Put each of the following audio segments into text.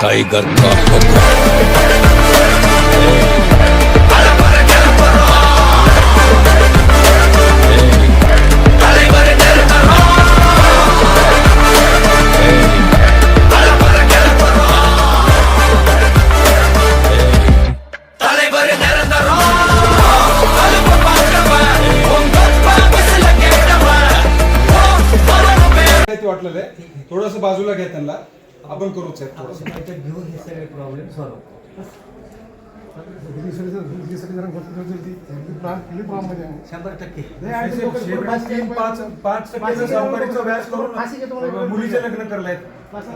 Tiger का हुक्म। वाटलेलं आहे थोडस बाजूला घ्या त्यांना आपण करूच साहेब थोडंसं घेऊन हे सगळे प्रॉब्लेम सॉल्व्ह शंभर टक्के व्याज करून मुलीचे लग्न करलेत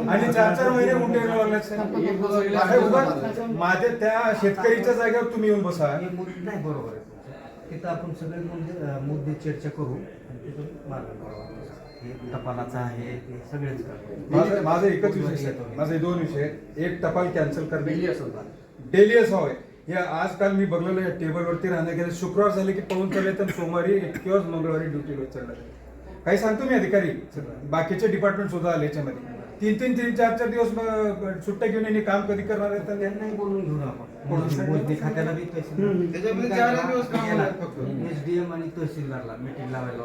आणि 4-4 महिने मुंडेला लागलेत माझ्या त्या शेतकरीच्या जागेवर तुम्ही येऊन बसा. नाही बरोबर आहे तिथं आपण सगळे मुद्दे चर्चा करू आणि तिथून मार्ग काढू. हे टपालाचा आहे हे सगळेच करतो. माझा एकच विषय आहे, माझे 2 विषय आहेत. एक टपाल कॅन्सल करणे डेली असं हवंय. या आजकाल मी बघलेलं या टेबलवरती राहण्या गेले शुक्रवार झाले की पळून चालले तर सोमवारी किंवा मंगळवारी ड्युटीवर चढणार. काही सांगतो मी अधिकारी बाकीचे डिपार्टमेंट सुद्धा आले याच्यामध्ये 3-4 दिवस सुट्ट्या घेऊन यांनी काम कधी करणार आहे तर त्यांनाही बोलून घेऊन आपण मोजणी खात्याला बी एसडीएम आणि तहसीलदारला मीटिंग लावायला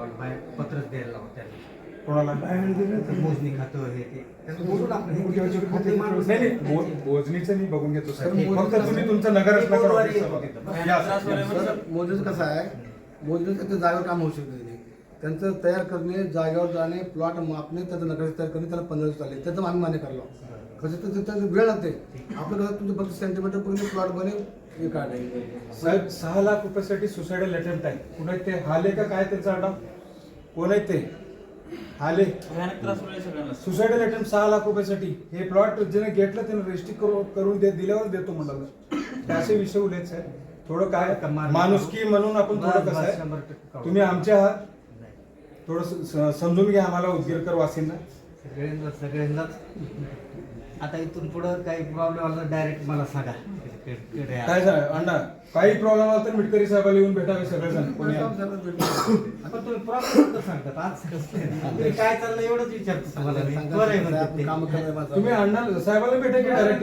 पत्रच द्यायला लावा त्यांनी कोणाला मोजणी खातं हे ते बोलून आपण मोजणीचं मी बघून घेतो साहेब. फक्त तुम्ही तुमचं नगर मोजणीचं कसं आहे मोजणीचं जागेवर काम होऊ शकत नाही. त्यांचं तयार करणे जागेवर जाणे प्लॉट मापणे त्याचं नकाशा तयार करणे त्याला 15 दिवस आले त्याचं आम्ही मान्य करलो कसं त्याचं वेळ लागते आपलं कसं तुमचं फक्त सेंटीमीटर पूर्ण प्लॉट बने हे काय नाही साहेब 6 लाख रुपयासाठी सुसाइडल अटेम्प्ट आहे. कुणा ते हाले का काय त्याचा आडाव कोण आहे ते हाले सुसाइडल अटेम्प्ट 6 लाख रुपयासाठी हे प्लॉट ज्याने घेतलं त्याने रजिस्ट्री करून दिल्यावर देतो म्हणाला असे विषय उलेत साहेब. थोडं काय माणुसकी म्हणून आपण थोडं कसं आहे तुम्ही आमच्या आहात थोडं समजून घ्या आम्हाला उदगीरकर वासींना सगळ्यांनाच. आता इथून पुढं काही प्रॉब्लेम आला डायरेक्ट मला सांगा काय सांगा अण्णा काही प्रॉब्लेम आला तर मिटकरी साहेबाला येऊन भेटावे सगळेजण कोणी तुम्ही प्रॉब्लेम सांगतात आज काय चाललं एवढंच विचारतो तुम्हाला तुम्ही अण्णा साहेबाला भेटा की डायरेक्ट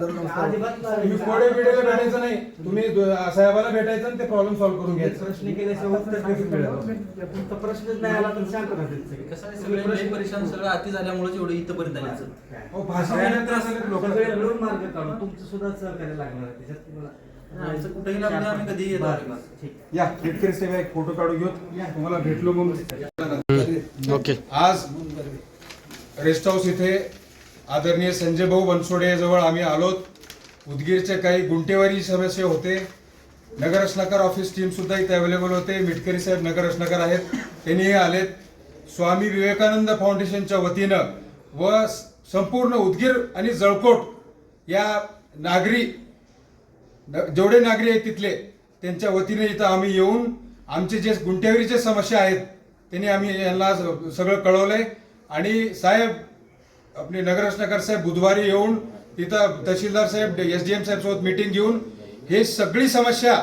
तुम्ही कोडे बिडेला भेटायचं नाही तुम्ही साहेबाला भेटायचं आणि ते प्रॉब्लेम सॉल्व्ह करून घ्यायचं. प्रश्न केल्याशिवाय प्रश्नच नाही आला तर शांत राहतील परेशान सगळं अति झाल्यामुळे एवढं इथपर्यंत आलं. लोकांकडे मार्ग काढून तुमचं सुद्धा सहकार्य लागणार आहे त्याच्यात तुम्हाला कुठेही लागलं आम्ही कधी येतो. या मिटकरी साहेब एक फोटो काढू घेऊ तुम्हाला भेटलो म्हणून. ओके. आज रेस्ट हाऊस इथे आदरणीय संजय भाऊ बनसोडे जवळ आम्ही आलोत. उदगीरचे काही गुंटेवारी समस्या होते. नगर रचनाकार ऑफिस टीम सुद्धा इथे अवेलेबल होते. मिटकरी साहेब नगर रचनाकार आहेत त्यांनीही आलेत. स्वामी विवेकानंद फाउंडेशनच्या वतीनं व संपूर्ण उदगीर आणि जळकोट या नागरी जेवढे नागरी आहेत तिथले त्यांच्या वतीने इथं आम्ही येऊन आमचे जे गुंटेवारीचे समस्या आहेत त्यांनी आम्ही यांना सगळं कळवलंय. आणि साहेब आपले नगररचनाकार साहेब बुधवारी येऊन तिथं तहसीलदार साहेब एसडीएम साहेब सोबत मीटिंग घेऊन हे सगळी समस्या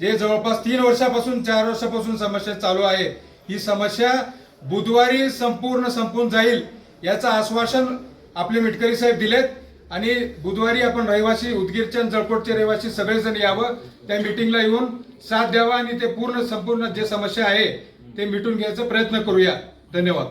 जे जवळपास 3 वर्षापासून 4 वर्षापासून समस्या चालू आहे ही समस्या बुधवारी संपून जाईल याचं आश्वासन आपले मिटकरी साहेब दिलेत. आणि बुधवारी आपण रहिवासी उदगीरचे आणि जळकोटचे रहिवासी सगळेजण यावं त्या मीटिंगला येऊन साथ द्यावा आणि ते संपूर्ण जे समस्या आहे ते मिटून घ्यायचा प्रयत्न करूया. धन्यवाद.